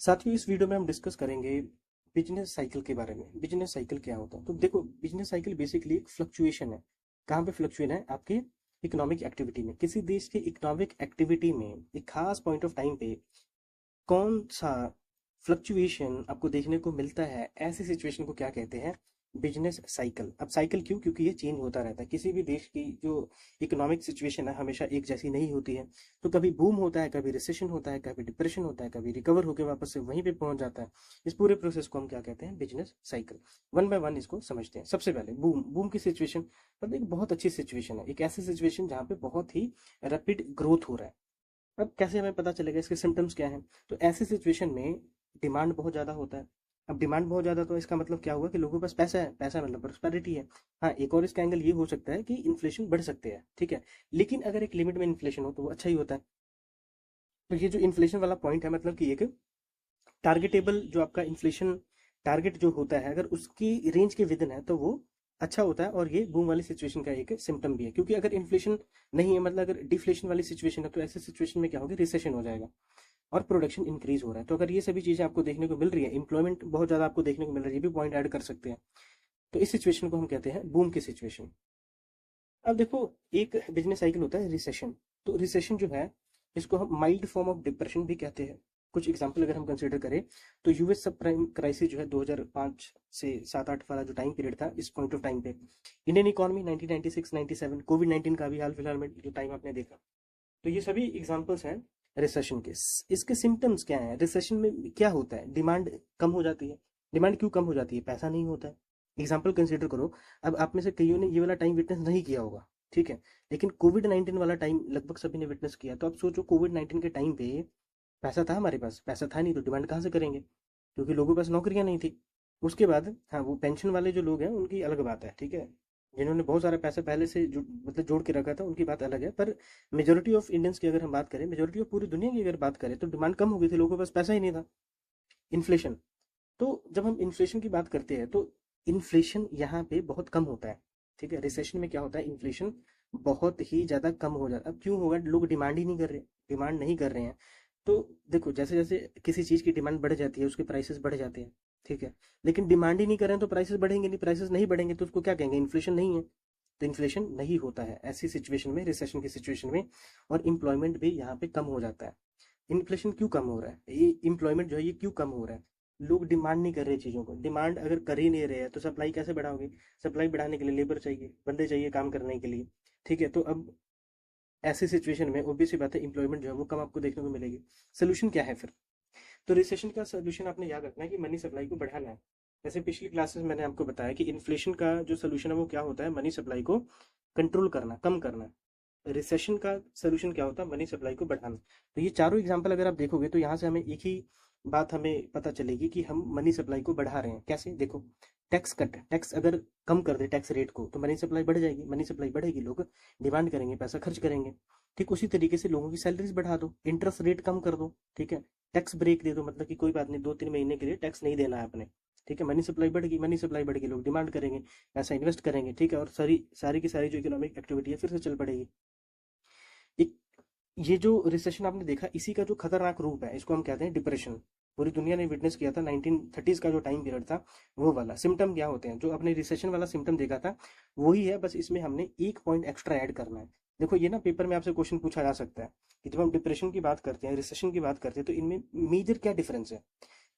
साथियों, इस वीडियो में हम डिस्कस करेंगे बिजनेस साइकिल के बारे में। बिजनेस साइकिल क्या होता है? तो देखो, बिजनेस साइकिल बेसिकली एक फ्लक्चुएशन है। कहाँ पे फ्लक्चुएशन है? आपके इकोनॉमिक एक्टिविटी में। किसी देश की इकोनॉमिक एक्टिविटी में एक खास पॉइंट ऑफ टाइम पे कौन सा फ्लक्चुएशन आपको देखने को मिलता है, ऐसी सिचुएशन को क्या कहते हैं? Business cycle. अब साइकिल क्यों? क्योंकि ये चेंज होता रहता है। किसी भी देश की जो इकोनॉमिक सिचुएशन है हमेशा एक जैसी नहीं होती है। तो कभी बूम होता है, कभी रिसेशन होता है, कभी डिप्रेशन होता है, कभी रिकवर होकर वापस से वहीं पे पहुंच जाता है। इस पूरे प्रोसेस को हम क्या कहते हैं? Business cycle. One by one इसको समझते हैं। सबसे पहले बूम। बूम की सिचुएशन मतलब एक बहुत अच्छी सिचुएशन है, एक ऐसी सिचुएशन जहाँ पे बहुत ही रैपिड ग्रोथ हो रहा है। अब कैसे हमें पता चलेगा इसके सिम्टम्स क्या हैं? तो ऐसी सिचुएशन में डिमांड बहुत ज़्यादा होता है। अब डिमांड बहुत ज़्यादा, तो इसका मतलब क्या हुआ कि लोगों के पास पैसा है। पैसा मतलब प्रॉस्पेरिटी है। हाँ, एक और इसका एंगल ये हो सकता है कि इन्फ्लेशन बढ़ सकते हैं, ठीक है। लेकिन अगर एक लिमिट में इन्फ्लेशन हो तो वो अच्छा ही होता है। तो ये जो इन्फ्लेशन वाला पॉइंट है, मतलब कि एक टारगेटेबल जो आपका इन्फ्लेशन टारगेट जो होता है, अगर उसकी रेंज के विदिन है तो वो अच्छा होता है। और ये बूम वाली सिचुएशन का एक सिम्टम भी है, क्योंकि अगर इन्फ्लेशन नहीं है, मतलब अगर डिफ्लेशन वाली सिचुएशन है, तो ऐसे सिचुएशन में क्या होगा? रिसेशन हो जाएगा और प्रोडक्शन इंक्रीज हो रहा है। तो अगर ये सभी चीजें आपको देखने को मिल रही है, एम्प्लॉयमेंट बहुत ज्यादा आपको देखने को मिल रहा है, ये भी पॉइंट ऐड कर सकते हैं। तो इस सिचुएशन को हम कहते हैं बूम की सिचुएशन। अब देखो, एक बिजनेस साइकिल होता है रिसेशन। तो रिसेशन जो है, इसको हम माइल्ड फॉर्म ऑफ डिप्रेशन भी कहते हैं। कुछ एग्जांपल अगर हम कंसीडर करें, तो यूएस सब प्राइम क्राइसिस जो है 2005 से 7-8 वाला जो टाइम पीरियड था, इस पॉइंट ऑफ टाइम पे इंडियन इकोनॉमी 1996-97, कोविड 19 का भी हाल फिलहाल में जो टाइम आपने देखा। तो ये सभी एग्जांपल्स हैं रिसेशन के। इसके सिम्टम्स क्या हैं? रिसेशन में क्या होता है? डिमांड कम हो जाती है। डिमांड क्यों कम हो जाती है? पैसा नहीं होता है। एग्जाम्पल कंसिडर करो। अब आप में से कईयों ने ये वाला टाइम विटनेस नहीं किया होगा, ठीक है। लेकिन कोविड 19 वाला टाइम लगभग सभी ने विटनेस किया। तो आप सोचो, कोविड 19 के टाइम पे पैसा था हमारे पास? पैसा था नहीं, तो डिमांड कहाँ से करेंगे? क्योंकि लोगों के पास नौकरियां नहीं थी। उसके बाद हाँ, वो पेंशन वाले जो लोग हैं उनकी अलग बात है, ठीक है। जिन्होंने बहुत सारा पैसा पहले से मतलब जोड़ के रखा था, उनकी बात अलग है। पर मेजोरिटी ऑफ इंडियंस की अगर हम बात करें, मेजोरिटी ऑफ पूरी दुनिया की अगर बात करें, तो डिमांड कम हो गई थी, लोगों के पास पैसा ही नहीं था। इन्फ्लेशन। तो जब हम इन्फ्लेशन की बात करते हैं, तो इन्फ्लेशन यहाँ पे बहुत कम होता है, ठीक है। रिसेशन में क्या होता है? इन्फ्लेशन बहुत ही ज्यादा कम हो जाता है। अब क्यों होगा? लोग डिमांड ही नहीं कर रहे। डिमांड नहीं कर रहे हैं। तो देखो, जैसे जैसे किसी चीज की डिमांड बढ़ जाती है, उसके प्राइसेस बढ़ जाते हैं, ठीक है। लेकिन डिमांड ही नहीं कर रहे हैं तो प्राइसेस बढ़ेंगे नहीं। प्राइसेस नहीं बढ़ेंगे तो उसको क्या कहेंगे? इन्फ्लेशन नहीं है। तो इन्फ्लेशन नहीं होता है ऐसी सिचुएशन में, रिसेशन की सिचुएशन में। और इम्प्लॉयमेंट भी यहाँ पे कम हो जाता है। इन्फ्लेशन क्यों कम हो रहा है? ये इम्प्लॉयमेंट जो है ये क्यों कम हो रहा है? लोग डिमांड नहीं कर रहे चीज़ों को। डिमांड अगर कर ही नहीं रहे हैं तो सप्लाई कैसे बढ़ाओगे? सप्लाई बढ़ाने के लिए लेबर चाहिए, बंदे चाहिए काम करने के लिए, ठीक है। तो अब ऐसी सिचुएशन में ऑब्वियस सी बात है, इंप्लॉयमेंट जो है वो कम आपको देखने को मिलेगी। सोल्यूशन क्या है फिर? तो रिसेशन का सोल्यूशन आपने याद रखना है कि मनी सप्लाई को बढ़ाना है। जैसे पिछली क्लासेस मैंने आपको बताया कि इन्फ्लेशन का जो सोल्यूशन है वो क्या होता है? मनी सप्लाई को कंट्रोल करना, कम करना। रिसेशन का सोल्यूशन क्या होता है? मनी सप्लाई को बढ़ाना। तो ये चारों एग्जांपल अगर आप देखोगे, तो यहाँ से हमें एक ही बात हमें पता चलेगी कि हम मनी सप्लाई को बढ़ा रहे हैं। कैसे? देखो, टैक्स कट। टैक्स अगर कम कर दे टैक्स रेट को, तो मनी सप्लाई बढ़ जाएगी। मनी सप्लाई बढ़ेगी, लोग डिमांड करेंगे, पैसा खर्च करेंगे। ठीक उसी तरीके से लोगों की सैलरीज बढ़ा दो, इंटरेस्ट रेट कम कर दो, ठीक है। टैक्स ब्रेक दे दो, मतलब कि कोई बात नहीं, 2-3 महीने के लिए टैक्स नहीं देना है अपने, ठीक है। मनी सप्लाई बढ़ेगी, मनी सप्लाई बढ़ेगी, लोग डिमांड करेंगे, पैसा इन्वेस्ट करेंगे, ठीक है। और सारी सारी की सारी जो इकोनॉमिक एक्टिविटी है फिर से चल पड़ेगी। एक ये जो रिसेशन आपने देखा, इसी का जो खतरनाक रूप है, इसको हम कहते हैं डिप्रेशन। पूरी दुनिया ने विटनेस किया था 1930s का जो टाइम पीरियड था, वो वाला। सिम्टम क्या होते हैं? जो अपने रिसेशन वाला सिम्टम देखा था वही है, बस इसमें हमने एक पॉइंट एक्स्ट्रा ऐड करना है। देखो, ये ना पेपर में आपसे क्वेश्चन पूछा जा सकता है कि जब हम डिप्रेशन की बात करते हैं, रिसेशन की बात करते हैं, तो इनमें मेजर क्या डिफरेंस है?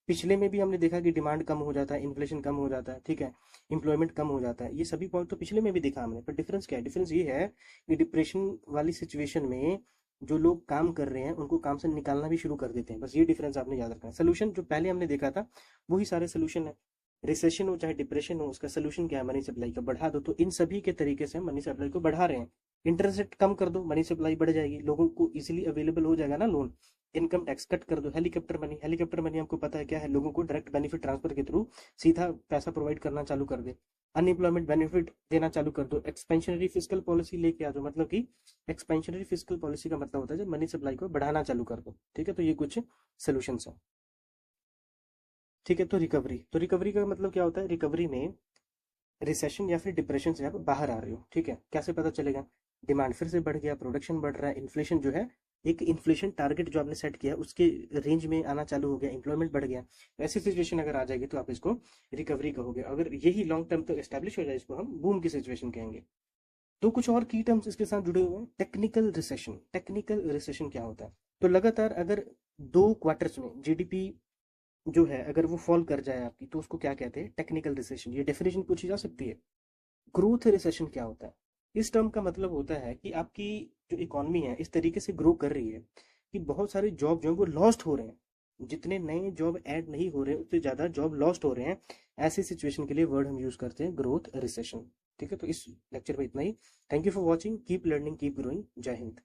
पिछले में भी हमने देखा कि डिमांड कम हो जाता है, इन्फ्लेशन कम हो जाता है, ठीक है। इंप्लॉयमेंट कम हो जाता है, ये सभी पॉइंट तो पिछले में भी देखा हमने। पर डिफरेंस क्या है? डिफरेंस ये है कि डिप्रेशन वाली सिचुएशन में जो लोग काम कर रहे हैं उनको काम से निकालना भी शुरू कर देते हैं। बस ये डिफरेंस आपने याद रखना है। सोल्यूशन जो पहले हमने देखा था वही सारे सोल्यूशन है। रिसेशन हो चाहे डिप्रेशन हो, उसका सोल्यूशन क्या है? मनी सप्लाई को बढ़ा दो। तो इन सभी के तरीके से हम मनी सप्लाई को बढ़ा रहे हैं। इंटरेस्ट रेट कम कर दो, मनी सप्लाई बढ़ जाएगी, लोगों को इजीली अवेलेबल हो जाएगा ना लोन। इनकम टैक्स कट कर दो। Helicopter money. हेलीकॉप्टर मनी आपको पता है क्या है? लोगों को डायरेक्ट बेनिफिट ट्रांसफर के थ्रू सीधा पैसा प्रोवाइड करना चालू कर दे। अनएम्प्लॉयमेंट बेनिफिट देना चालू कर दो। एक्सपेंशनरी फिस्कल पॉलिसी लेके आ जाओ। मतलब कि एक्सपेंशनरी फिस्कल पॉलिसी का मतलब होता है जब मनी सप्लाई को बढ़ाना चालू कर दो, ठीक है। तो ये कुछ सोल्यूशंस है, ठीक है। तो रिकवरी का मतलब क्या होता है? रिकवरी में रिसेशन या फिर डिप्रेशन से आप बाहर आ रहे हो, ठीक है। कैसे पता चलेगा? डिमांड फिर से बढ़ गया, प्रोडक्शन बढ़ रहा है, इन्फ्लेशन जो है एक इन्फ्लेशन टारगेट जो आपने सेट किया उसके रेंज में आना चालू हो गया, एम्प्लॉयमेंट बढ़ गया, तो ऐसी सिचुएशन अगर आ जाएगी तो आप इसको रिकवरी कहोगे। अगर यही लॉन्ग टर्म तक एस्टेब्लिश हो जाए इसको हम बूम की सिचुएशन कहेंगे। तो कुछ और की टर्म्स इसके साथ जुड़े हुए हैं। टेक्निकल रिसेशन, टेक्निकल रिसेशन क्या होता है? तो लगातार अगर 2 क्वार्टर्स में जीडीपी जो है अगर वो फॉल कर जाए आपकी, तो उसको क्या कहते हैं? Technical recession. ये डेफिनेशन पूछी जा सकती है। ग्रोथ रिसेशन क्या होता है? इस टर्म का मतलब होता है कि आपकी जो इकोनॉमी है इस तरीके से ग्रो कर रही है कि बहुत सारे जॉब जो है वो लॉस्ट हो रहे हैं, जितने नए जॉब ऐड नहीं हो रहे हैं उससे ज़्यादा जॉब लॉस्ट हो रहे हैं। ऐसी सिचुएशन के लिए वर्ड हम यूज़ करते हैं ग्रोथ रिसेशन। ठीक है, तो इस लेक्चर में इतना ही। Thank you for watching, keep learning, keep growing. जय हिंद।